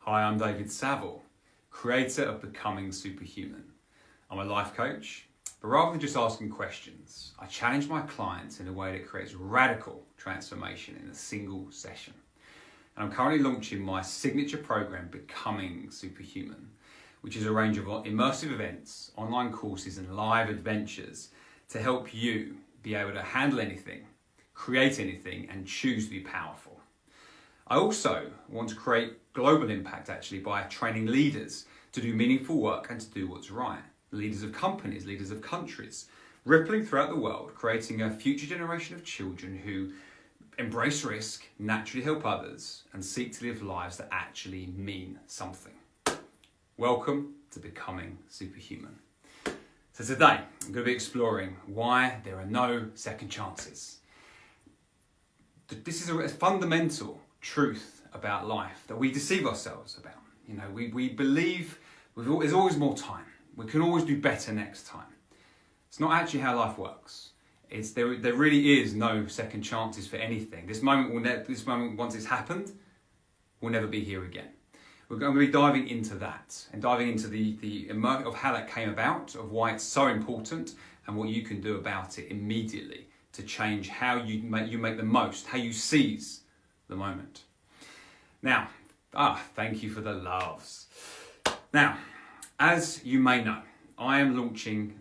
Hi, I'm David Saville, creator of Becoming Superhuman. I'm a life coach, but rather than just asking questions, I challenge my clients in a way that creates radical transformation in a single session. And I'm currently launching my signature program, Becoming Superhuman, which is a range of immersive events, online courses, and live adventures to help you be able to handle anything, create anything, and choose to be powerful. I also want to create global impact actually by training leaders to do meaningful work and to do what's right. Leaders of companies, leaders of countries, rippling throughout the world, creating a future generation of children who embrace risk, naturally help others, and seek to live lives that actually mean something. Welcome to Becoming Superhuman. So today, I'm going to be exploring why there are no second chances. This is a fundamental truth about life that we deceive ourselves about. You know, we believe there's always more time. We can always do better next time. It's not actually how life works. There really is no second chances for anything. This moment, once it's happened, will never be here again. We're going to be diving into that and diving into the of how that came about, of why it's so important, and what you can do about it immediately to change how you make the most, how you seize the moment. Now, thank you for the loves. Now, as you may know, I am launching,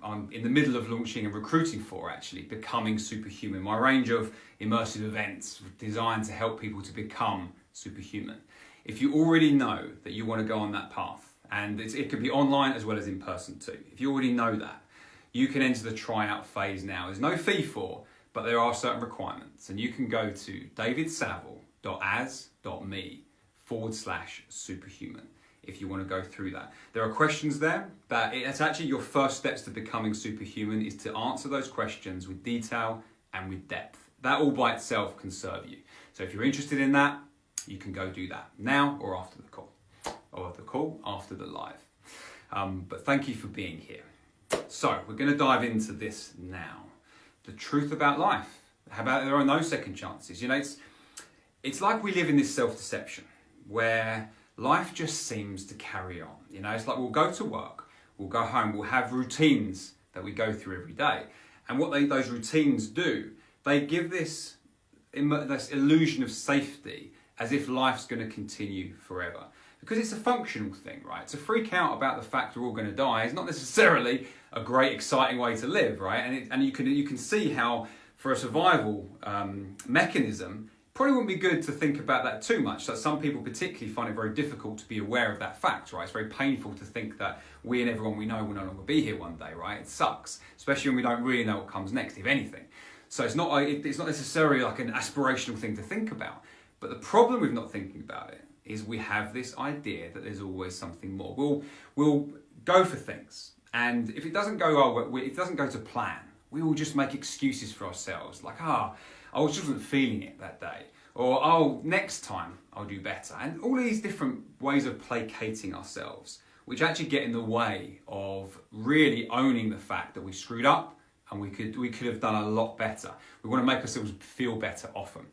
I'm in the middle of launching and recruiting for actually Becoming Superhuman, my range of immersive events designed to help people to become superhuman. If you already know that you want to go on that path, and it could be online as well as in person too, if you already know that, you can enter the tryout phase now. There's no fee for, but there are certain requirements, and you can go to davidsaville.as.me/superhuman if you want to go through that. There are questions there, but it's actually your first steps to becoming superhuman is to answer those questions with detail and with depth. That all by itself can serve you. So if you're interested in that, you can go do that now or after the call, after the live. But thank you for being here. So we're going to dive into this now. The truth about life. How about there are no second chances? You know, it's like we live in this self-deception where life just seems to carry on. You know, it's like we'll go to work, we'll go home, we'll have routines that we go through every day. And what those routines do, they give this illusion of safety as if life's going to continue forever. Because it's a functional thing, right? To freak out about the fact we're all going to die is not necessarily a great, exciting way to live, right? And you can see how, for a survival mechanism, probably wouldn't be good to think about that too much. So some people particularly find it very difficult to be aware of that fact, right? It's very painful to think that we and everyone we know will no longer be here one day, right? It sucks, especially when we don't really know what comes next, if anything. So it's not necessarily like an aspirational thing to think about. But the problem with not thinking about it is we have this idea that there's always something more. We'll go for things, and if it doesn't go if it doesn't go to plan, we will just make excuses for ourselves, like I just wasn't feeling it that day, or next time I'll do better, and all these different ways of placating ourselves, which actually get in the way of really owning the fact that we screwed up and we could have done a lot better. We want to make ourselves feel better often.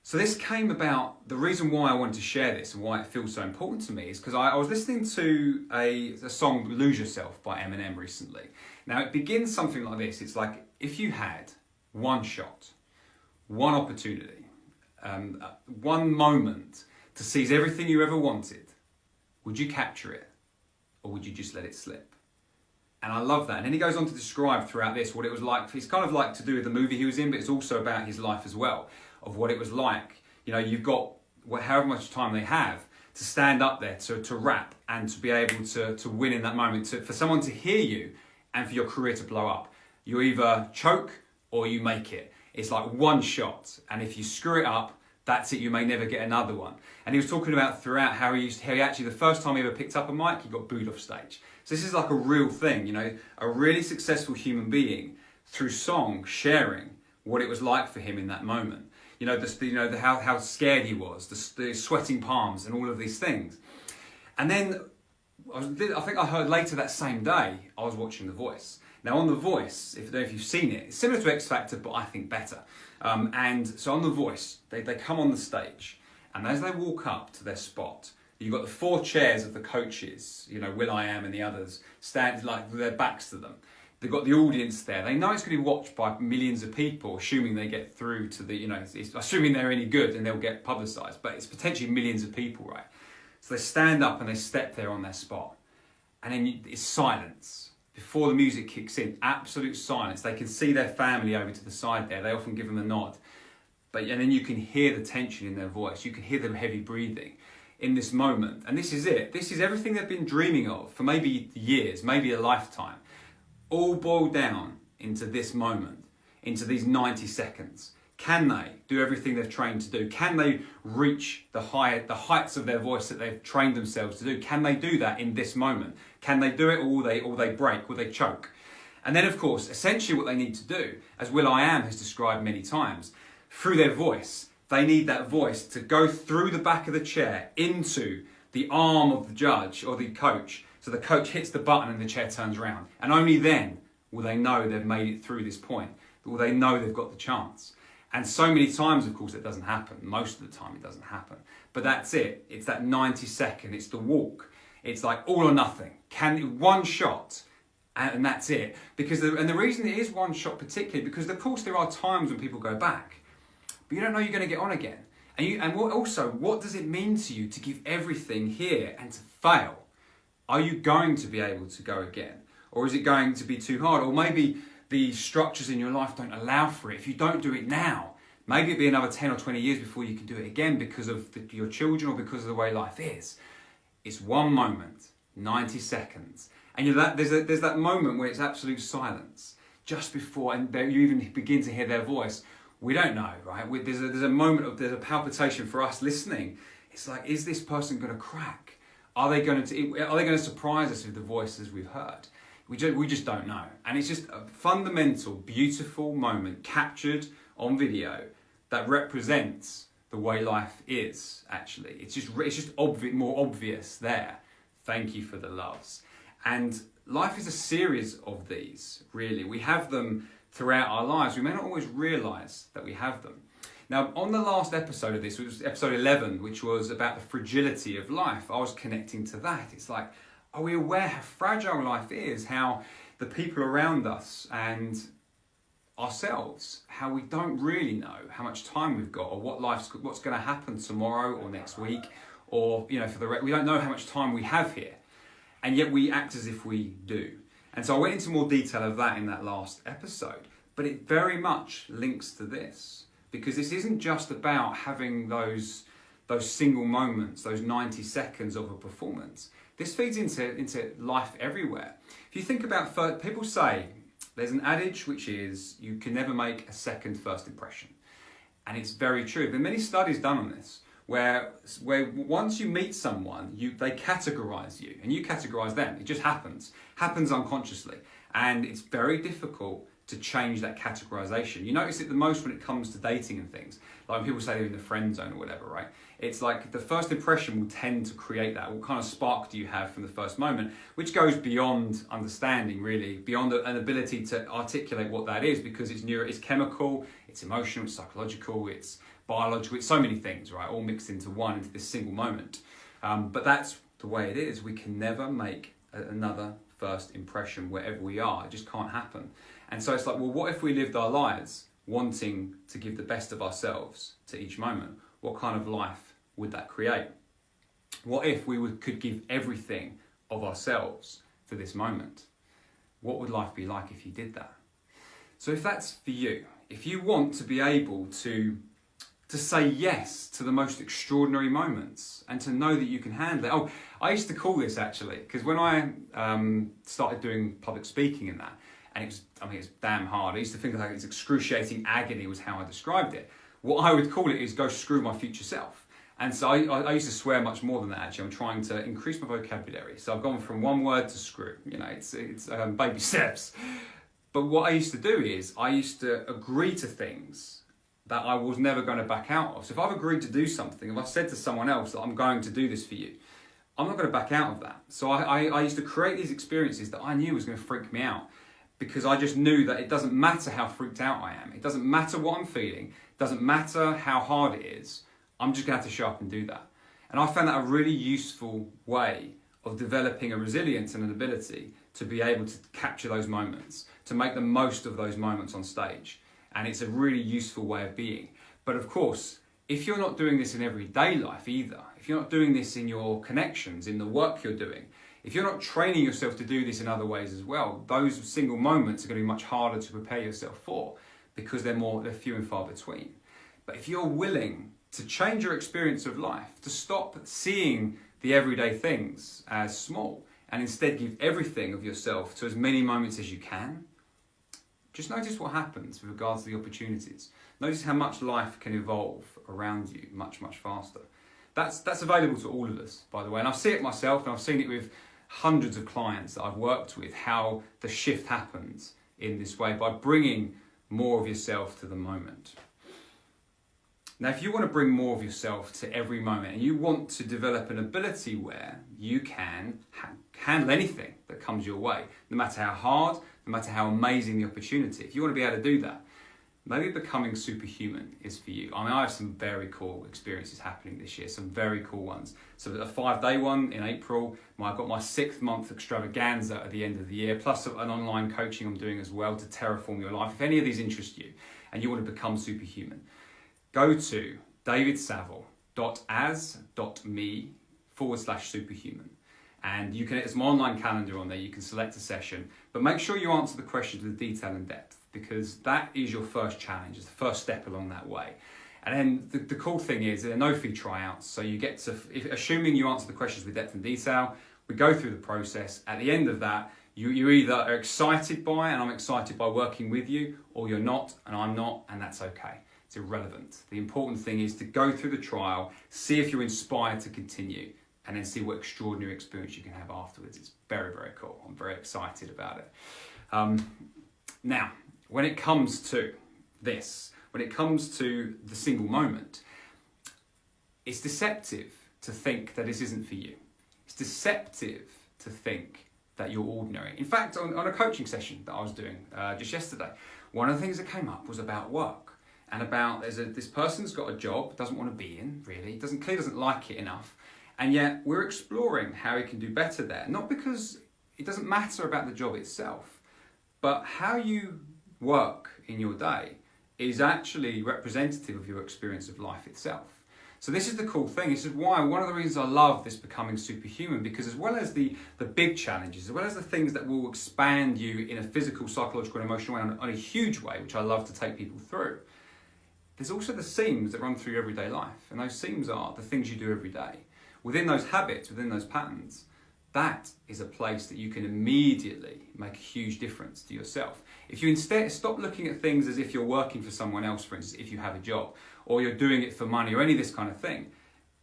So this came about, the reason why I wanted to share this and why it feels so important to me is because I was listening to a song, Lose Yourself by Eminem recently. Now it begins something like this. It's like, if you had one shot, one opportunity, one moment to seize everything you ever wanted, would you capture it or would you just let it slip? And I love that. And then he goes on to describe throughout this what it was like. It's kind of like to do with the movie he was in, but it's also about his life as well, of what it was like. You know, you've got however much time they have to stand up there, to rap, and to be able to win in that moment, for someone to hear you and for your career to blow up. You either choke or you make it. It's like one shot, and if you screw it up, that's it, you may never get another one. And he was talking about throughout how he actually, the first time he ever picked up a mic, he got booed off stage. So this is like a real thing, you know, a really successful human being through song sharing what it was like for him in that moment. You know, how scared he was, the sweating palms and all of these things. And then I think I heard later that same day, I was watching The Voice. Now on The Voice, if you've seen it, it's similar to X Factor, but I think better. And so on The Voice, they come on the stage, and as they walk up to their spot, You've got the 4 chairs of the coaches, you know, Will I Am and the others, stand like with their backs to them. They've got the audience there. They know it's going to be watched by millions of people, assuming they get through to the, you know, assuming they're any good and they'll get publicised, but it's potentially millions of people, right? So they stand up and they step there on their spot. And then it's silence. Before the music kicks in, absolute silence. They can see their family over to the side there. They often give them a nod. And then you can hear the tension in their voice. You can hear them heavy breathing in this moment. And this is it. This is everything they've been dreaming of for maybe years, maybe a lifetime. All boiled down into this moment, into these 90 seconds. Can they do everything they've trained to do? Can they reach the heights of their voice that they've trained themselves to do? Can they do that in this moment? Can they do it, or will they break, will they choke? And then, of course, essentially what they need to do, as Will I Am has described many times, through their voice, they need that voice to go through the back of the chair into the arm of the judge or the coach. So the coach hits the button and the chair turns around. And only then will they know they've made it through this point. Will they know they've got the chance? And so many times, of course, it doesn't happen. Most of the time, it doesn't happen. But that's it. It's that 90-second. It's the walk. It's like all or nothing. One shot, and that's it. And the reason it is one shot particularly, because of course there are times when people go back, but you don't know you're going to get on again. What does it mean to you to give everything here and to fail? Are you going to be able to go again? Or is it going to be too hard? Or maybe the structures in your life don't allow for it. If you don't do it now, maybe it'll be another 10 or 20 years before you can do it again because of your children or because of the way life is. It's one moment, 90 seconds. And there's that moment where it's absolute silence just before, and you even begin to hear their voice. We don't know, right? There's a palpitation for us listening. It's like, is this person going to crack? Are they going to surprise us with the voices we've heard? We just don't know. And it's just a fundamental, beautiful moment captured on video that represents the way life is, actually. It's just more obvious there. Thank you for the loves. And life is a series of these, really. We have them throughout our lives. We may not always realise that we have them. Now, on the last episode of this, which was episode 11, which was about the fragility of life, I was connecting to that. It's like, are we aware how fragile life is, how the people around us and ourselves, how we don't really know how much time we've got or what's going to happen tomorrow or next week, or, you know, we don't know how much time we have here, and yet we act as if we do. And so I went into more detail of that in that last episode, but it very much links to this, because this isn't just about having those single moments, those 90 seconds of a performance. This feeds into life everywhere. If you think about, people say, there's an adage which is, you can never make a second first impression. And it's very true. There are many studies done on this, where once you meet someone, they categorize you, and you categorize them. It just happens unconsciously. And it's very difficult to change that categorization. You notice it the most when it comes to dating and things. Like when people say they're in the friend zone or whatever, right? It's like the first impression will tend to create that. What kind of spark do you have from the first moment? Which goes beyond understanding, really, beyond an ability to articulate what that is, because it's chemical, it's emotional, it's psychological, it's biological, it's so many things, right? All mixed into this single moment. But that's the way it is. We can never make another first impression wherever we are. It just can't happen. And so it's like, well, what if we lived our lives wanting to give the best of ourselves to each moment? What kind of life would that create? What if we could give everything of ourselves for this moment? What would life be like if you did that? So if that's for you, if you want to be able to say yes to the most extraordinary moments and to know that you can handle it. Oh, I used to call this, actually, because when I started doing public speaking and that, and it's damn hard. I used to think like it's excruciating agony was how I described it. What I would call it is go screw my future self. And so I used to swear much more than that, actually. I'm trying to increase my vocabulary. So I've gone from one word to screw. You know, it's baby steps. But what I used to do is I used to agree to things that I was never going to back out of. So if I've agreed to do something, if I've said to someone else that I'm going to do this for you, I'm not going to back out of that. So I used to create these experiences that I knew was going to freak me out, because I just knew that it doesn't matter how freaked out I am. It doesn't matter what I'm feeling. It doesn't matter how hard it is. I'm just going to have to show up and do that. And I found that a really useful way of developing a resilience and an ability to be able to capture those moments, to make the most of those moments on stage. And it's a really useful way of being. But of course, if you're not doing this in everyday life either, if you're not doing this in your connections, in the work you're doing, if you're not training yourself to do this in other ways as well, those single moments are going to be much harder to prepare yourself for because they're few and far between. But if you're willing to change your experience of life, to stop seeing the everyday things as small and instead give everything of yourself to as many moments as you can, just notice what happens with regards to the opportunities. Notice how much life can evolve around you much, much faster. That's available to all of us, by the way. And I see it myself, and I've seen it with hundreds of clients that I've worked with, how the shift happens in this way by bringing more of yourself to the moment. Now, if you want to bring more of yourself to every moment and you want to develop an ability where you can handle anything that comes your way, no matter how hard, no matter how amazing the opportunity, if you want to be able to do that, maybe becoming superhuman is for you. I mean, I have some very cool experiences happening this year, some very cool ones. So a 5-day one in April, I've got my 6th month extravaganza at the end of the year, plus an online coaching I'm doing as well to terraform your life. If any of these interest you and you want to become superhuman, go to davidsaville.as.me/superhuman. And you can, it's my online calendar on there, you can select a session, but make sure you answer the questions with detail and depth, because that is your first challenge, it's the first step along that way. And then the cool thing is there are no fee tryouts, so you get to, assuming you answer the questions with depth and detail, we go through the process. At the end of that, you either are excited by, and I'm excited by working with you, or you're not, and I'm not, and that's okay. It's irrelevant. The important thing is to go through the trial, see if you're inspired to continue, and then see what extraordinary experience you can have afterwards. It's very, very cool. I'm very excited about it. Now, when it comes to this, when it comes to the single moment, it's deceptive to think that this isn't for you. It's deceptive to think that you're ordinary. In fact, on a coaching session that I was doing just yesterday, one of the things that came up was about work. And about this person's got a job, doesn't want to be in, really, clearly doesn't like it enough, and yet we're exploring how he can do better there. Not because it doesn't matter about the job itself, but how you work in your day is actually representative of your experience of life itself. So this is the cool thing. This is why one of the reasons I love this becoming superhuman, because as well as the big challenges, as well as the things that will expand you in a physical, psychological, and emotional way on a huge way, which I love to take people through, there's also the seams that run through your everyday life. And those seams are the things you do every day. Within those habits, within those patterns, that is a place that you can immediately make a huge difference to yourself. If you instead stop looking at things as if you're working for someone else, for instance, if you have a job, or you're doing it for money, or any of this kind of thing,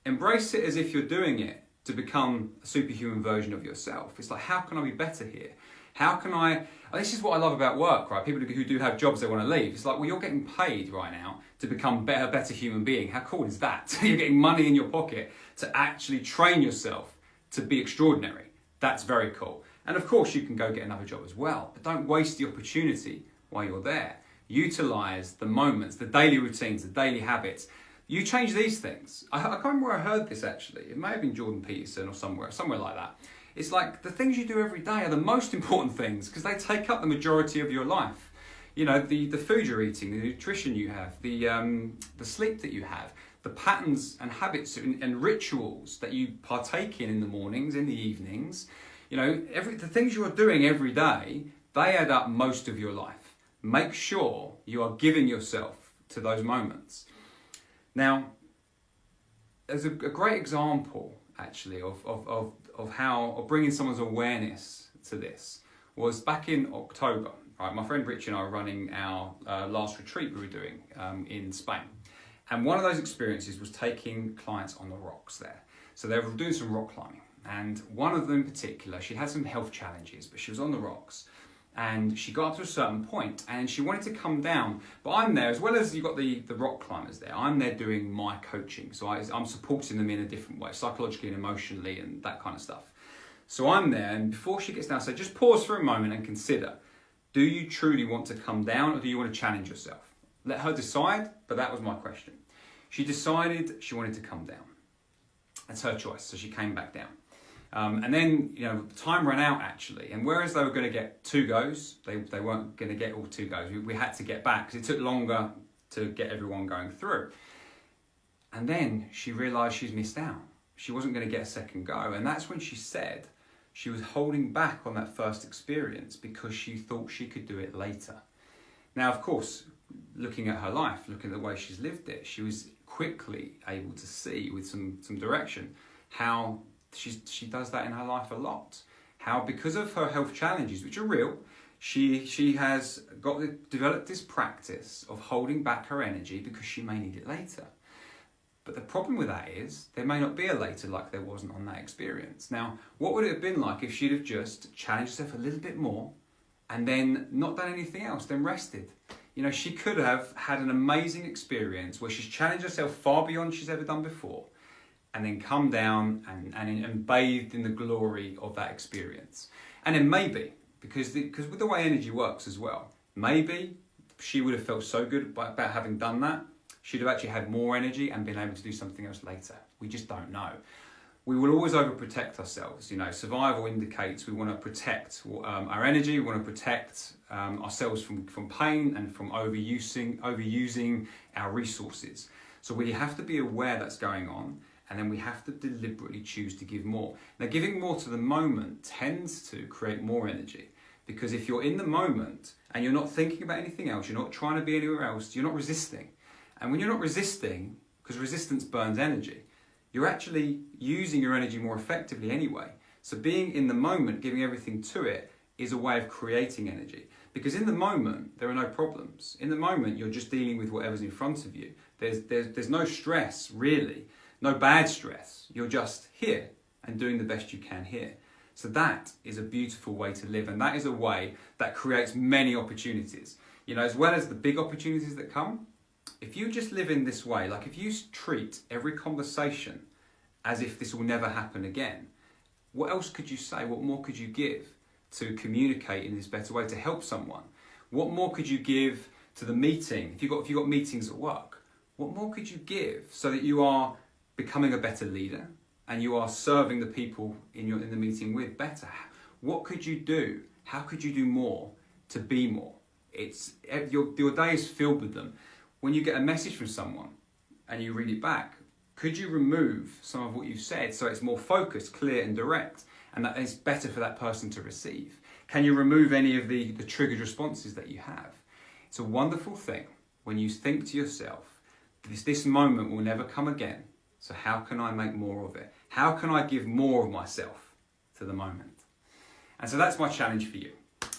embrace it as if you're doing it to become a superhuman version of yourself. It's like, how can I be better here? How can I, this is what I love about work, right? People who do have jobs they want to leave. It's like, well, you're getting paid right now to become a better human being. How cool is that? You're getting money in your pocket to actually train yourself to be extraordinary. That's very cool. And of course, you can go get another job as well, but don't waste the opportunity while you're there. Utilize the moments, the daily routines, the daily habits. You change these things. I can't remember where I heard this actually. It may have been Jordan Peterson or somewhere like that. It's like the things you do every day are the most important things because they take up the majority of your life. You know, the food you're eating, the nutrition you have, the sleep that you have, the patterns and habits and rituals that you partake in the mornings, in the evenings. You know, the things you're doing every day, they add up most of your life. Make sure you are giving yourself to those moments. Now, there's a great example actually of bringing someone's awareness to this was back in October. Right, my friend Rich and I were running our last retreat we were doing in Spain. And one of those experiences was taking clients on the rocks there. So they were doing some rock climbing. And one of them in particular, she had some health challenges, but she was on the rocks. And she got up to a certain point and she wanted to come down. But I'm there, as well as you've got the rock climbers there, I'm there doing my coaching. So I'm supporting them in a different way, psychologically and emotionally and that kind of stuff. So I'm there, and before she gets down, I say, just pause for a moment and consider, do you truly want to come down or do you want to challenge yourself? Let her decide, but that was my question. She decided she wanted to come down. That's her choice. So she came back down. And then, time ran out actually. And whereas they were going to get 2 goes, they weren't going to get all 2 goes. We had to get back because it took longer to get everyone going through. And then she realised she's missed out. She wasn't going to get a second go. And that's when she said she was holding back on that first experience because she thought she could do it later. Now, of course, looking at her life, looking at the way she's lived it, she was quickly able to see with some direction how she does that in her life a lot. How because of her health challenges, which are real, she has developed this practice of holding back her energy because she may need it later. But the problem with that is there may not be a later like there wasn't on that experience. Now, what would it have been like if she'd have just challenged herself a little bit more and then not done anything else, then rested? She could have had an amazing experience where she's challenged herself far beyond she's ever done before and then come down and bathed in the glory of that experience. And then maybe, because with the way energy works as well, maybe she would have felt so good about having done that, she'd have actually had more energy and been able to do something else later. We just don't know. We will always overprotect ourselves. Survival indicates we want to protect our energy, we want to protect ourselves from pain and from overusing our resources. So we have to be aware that's going on, and then we have to deliberately choose to give more. Now, giving more to the moment tends to create more energy, because if you're in the moment and you're not thinking about anything else, you're not trying to be anywhere else, you're not resisting. And when you're not resisting, because resistance burns energy, you're actually using your energy more effectively anyway. So being in the moment, giving everything to it, is a way of creating energy. Because in the moment, there are no problems. In the moment, you're just dealing with whatever's in front of you. There's no stress, really. No bad stress. You're just here and doing the best you can here. So that is a beautiful way to live. And that is a way that creates many opportunities. As well as the big opportunities that come, if you just live in this way, like if you treat every conversation as if this will never happen again, what else could you say? What more could you give to communicate in this better way to help someone? What more could you give to the meeting? If you've got meetings at work, what more could you give so that you are becoming a better leader and you are serving the people in the meeting with better? What could you do? How could you do more to be more? Your day is filled with them. When you get a message from someone and you read it back, could you remove some of what you've said so it's more focused, clear and direct, and that is better for that person to receive? Can you remove any of the triggered responses that you have? It's a wonderful thing when you think to yourself, this moment will never come again, so how can I make more of it? How can I give more of myself to the moment? And so that's my challenge for you.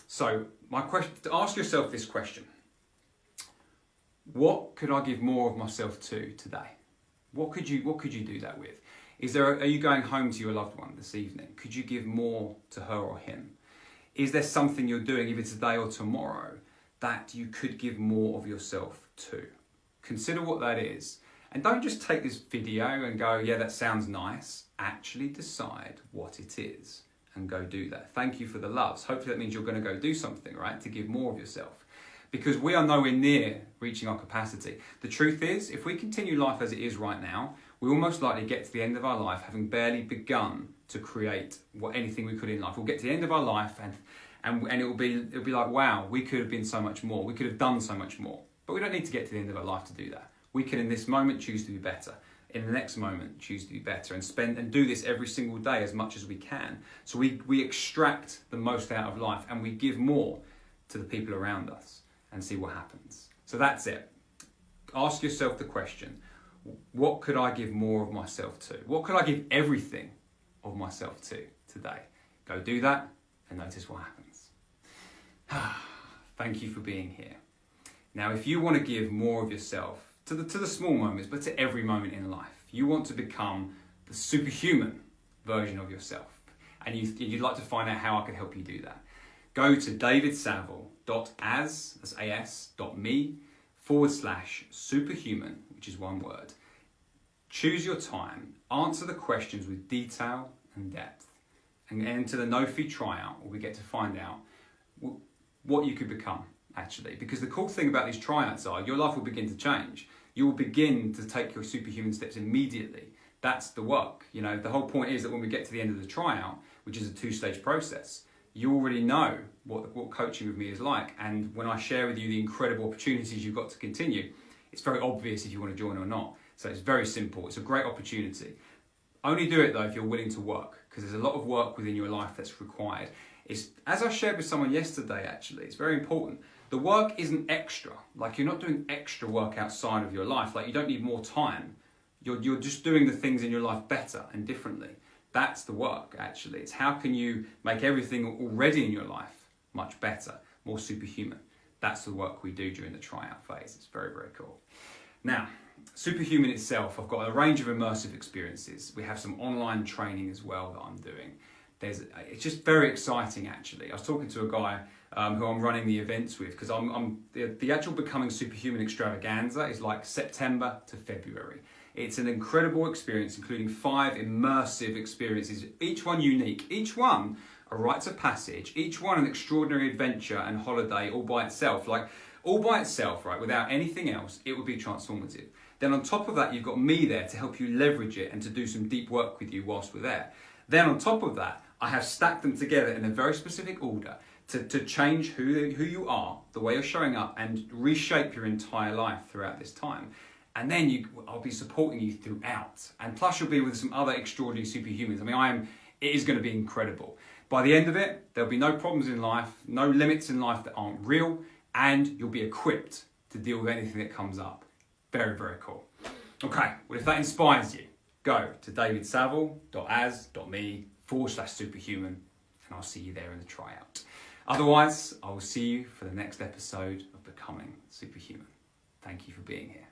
So my question, to ask yourself this question: what could I give more of myself to today? What could you do that with? Are you going home to your loved one this evening? Could you give more to her or him? Is there something you're doing, either today or tomorrow, that you could give more of yourself to? Consider what that is. And don't just take this video and go, yeah, that sounds nice. Actually decide what it is and go do that. Thank you for the loves. Hopefully that means you're going to go do something, right? To give more of yourself. Because we are nowhere near reaching our capacity. The truth is, if we continue life as it is right now, we will most likely get to the end of our life having barely begun to create anything we could in life. We'll get to the end of our life and it'll be like, wow, we could have been so much more. We could have done so much more. But we don't need to get to the end of our life to do that. We can, in this moment, choose to be better. In the next moment, choose to be better and do this every single day as much as we can. So we extract the most out of life and we give more to the people around us and see what happens. So that's it. Ask yourself the question, what could I give more of myself to? What could I give everything of myself to today? Go do that and notice what happens. Thank you for being here. Now, if you want to give more of yourself to the small moments, but to every moment in life, you want to become the superhuman version of yourself, and you'd like to find out how I can help you do that, go to davidsaville.me/superhuman, which is one word. Choose your time, answer the questions with detail and depth, and enter the no-fee tryout where we get to find out what you could become, actually. Because the cool thing about these tryouts are your life will begin to change. You will begin to take your superhuman steps immediately That's the work. You know, the whole point is that when we get to the end of the tryout, which is a 2-stage process, you already know what coaching with me is like. And when I share with you the incredible opportunities you've got to continue, it's very obvious if you want to join or not. So it's very simple. It's a great opportunity. Only do it though if you're willing to work, because there's a lot of work within your life that's required. It's, as I shared with someone yesterday actually, it's very important. The work isn't extra. Like, you're not doing extra work outside of your life. Like, you don't need more time. You're just doing the things in your life better and differently. That's the work actually. It's how can you make everything already in your life much better, more superhuman. That's the work we do during the tryout phase. It's very, very cool. Now, Superhuman itself, I've got a range of immersive experiences. We have some online training as well that I'm doing. It's just very exciting actually. I was talking to a guy who I'm running the events with, because the actual Becoming Superhuman extravaganza is like September to February. It's an incredible experience, including 5 immersive experiences, each one unique, each one a rites of passage, each one an extraordinary adventure and holiday all by itself. Like, all by itself, right, without anything else, it would be transformative. Then on top of that, you've got me there to help you leverage it and to do some deep work with you whilst we're there. Then on top of that, I have stacked them together in a very specific order to change who you are, the way you're showing up, and reshape your entire life throughout this time. And then I'll be supporting you throughout. And plus you'll be with some other extraordinary superhumans. I mean, it is going to be incredible. By the end of it, there'll be no problems in life, no limits in life that aren't real, and you'll be equipped to deal with anything that comes up. Very, very cool. Okay, well, if that inspires you, go to davidsaville.as.me/superhuman, and I'll see you there in the tryout. Otherwise, I will see you for the next episode of Becoming Superhuman. Thank you for being here.